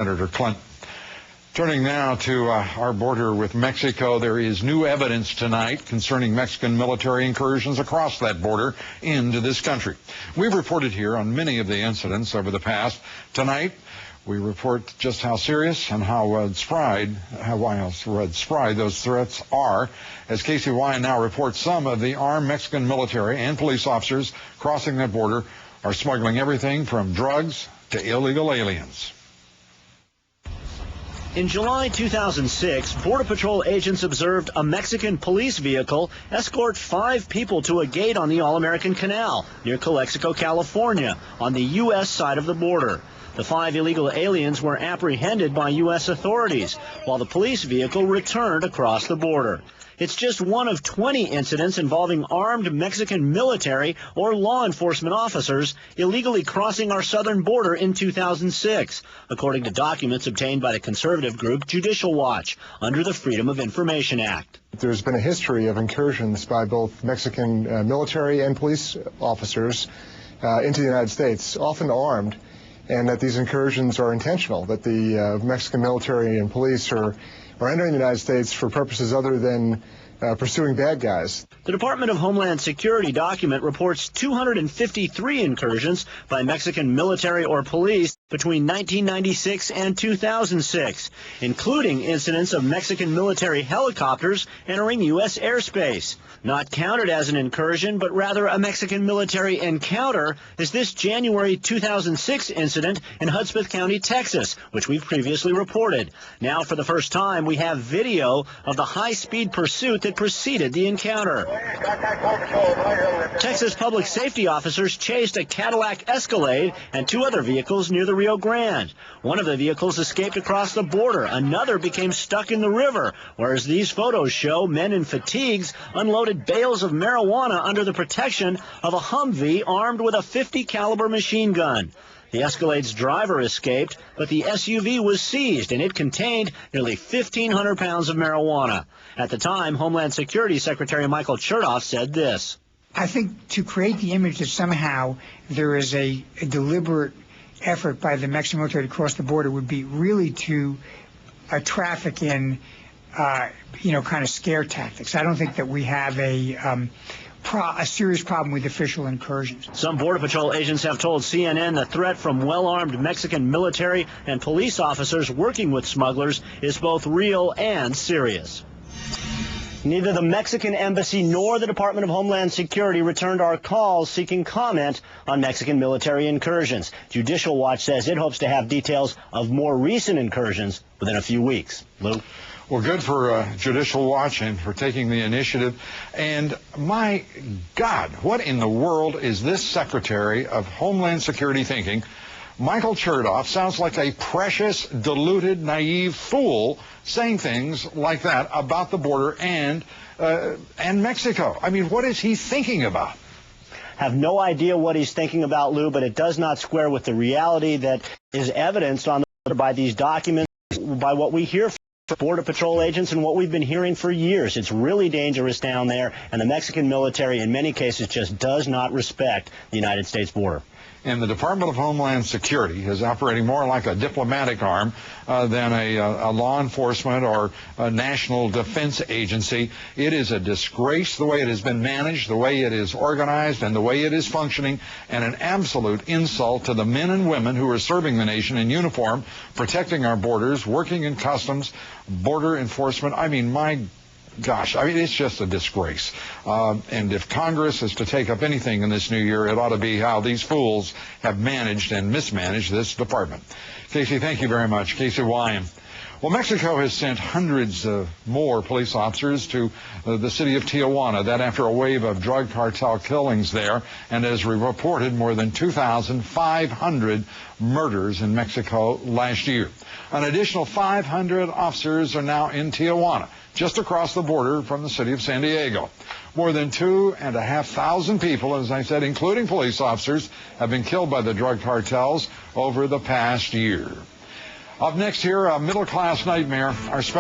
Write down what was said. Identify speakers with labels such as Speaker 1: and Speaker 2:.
Speaker 1: Senator Clinton. Turning now to our border with Mexico, there is new evidence tonight concerning Mexican military incursions across that border into this country. We've reported here on many of the incidents over the past. Tonight, we report just how serious and how widespread those threats are, as KCY now reports some of the armed Mexican military and police officers crossing that border are smuggling everything from drugs to illegal aliens.
Speaker 2: In July 2006, Border Patrol agents observed a Mexican police vehicle escort 5 people to a gate on the All-American Canal near Calexico, California, on the U.S. side of the border. The 5 illegal aliens were apprehended by U.S. authorities, while the police vehicle returned across the border. It's just one of 20 incidents involving armed Mexican military or law enforcement officers illegally crossing our southern border in 2006, according to documents obtained by the conservative group Judicial Watch under the Freedom of Information Act.
Speaker 3: There's been a history of incursions by both Mexican military and police officers into the United States, often armed, and that these incursions are intentional, that the Mexican military and police are entering the United States for purposes other than pursuing bad guys.
Speaker 2: The Department of Homeland Security document reports 253 incursions by Mexican military or police between 1996 and 2006, including incidents of Mexican military helicopters entering U.S. airspace. Not counted as an incursion, but rather a Mexican military encounter, is this January 2006 incident in Hudspeth County, Texas, which we've previously reported. Now, for the first time, we have video of the high-speed pursuit that preceded the encounter. Texas public safety officers chased a Cadillac Escalade and 2 other vehicles near the Rio Grande. One of the vehicles escaped across the border. Another became stuck in the river, whereas these photos show men in fatigues unloaded bales of marijuana under the protection of a Humvee armed with a .50 caliber machine gun. The Escalade's driver escaped, but the SUV was seized, and it contained nearly 1,500 pounds of marijuana. At the time, Homeland Security Secretary Michael Chertoff said this.
Speaker 4: I think to create the image that somehow there is a deliberate effort by the Mexican military to cross the border would be really to traffic in, kind of scare tactics. I don't think that we have a serious problem with official incursions.
Speaker 2: Some Border Patrol agents have told CNN the threat from well-armed Mexican military and police officers working with smugglers is both real and serious. Neither the Mexican Embassy nor the Department of Homeland Security returned our calls seeking comment on Mexican military incursions. Judicial Watch says it hopes to have details of more recent incursions within a few weeks. Lou?
Speaker 1: Well, good for Judicial Watch and for taking the initiative. And my God, what in the world is this Secretary of Homeland Security thinking? Michael Chertoff sounds like a precious, deluded, naive fool saying things like that about the border and Mexico. I mean, what is he thinking about?
Speaker 2: Have no idea what he's thinking about, Lou, but it does not square with the reality that is evidenced on the border by these documents, by what we hear from Border Patrol agents and what we've been hearing for years. It's really dangerous down there, and the Mexican military in many cases just does not respect the United States border.
Speaker 1: And the Department of Homeland Security is operating more like a diplomatic arm than a law enforcement or a national defense agency. It is a disgrace the way it has been managed, the way it is organized, and the way it is functioning, and an absolute insult to the men and women who are serving the nation in uniform, protecting our borders, working in customs, border enforcement. I mean, my gosh, I mean, it's just a disgrace. And if Congress is to take up anything in this new year, it ought to be how these fools have managed and mismanaged this department. Casey, thank you very much. Casey Wyand. Well, Mexico has sent hundreds more police officers to the city of Tijuana, that after a wave of drug cartel killings there, and as we reported, more than 2,500 murders in Mexico last year. An additional 500 officers are now in Tijuana, just across the border from the city of San Diego. More than 2,500 people, as I said, including police officers, have been killed by the drug cartels over the past year. Up next here, a middle-class nightmare. Our special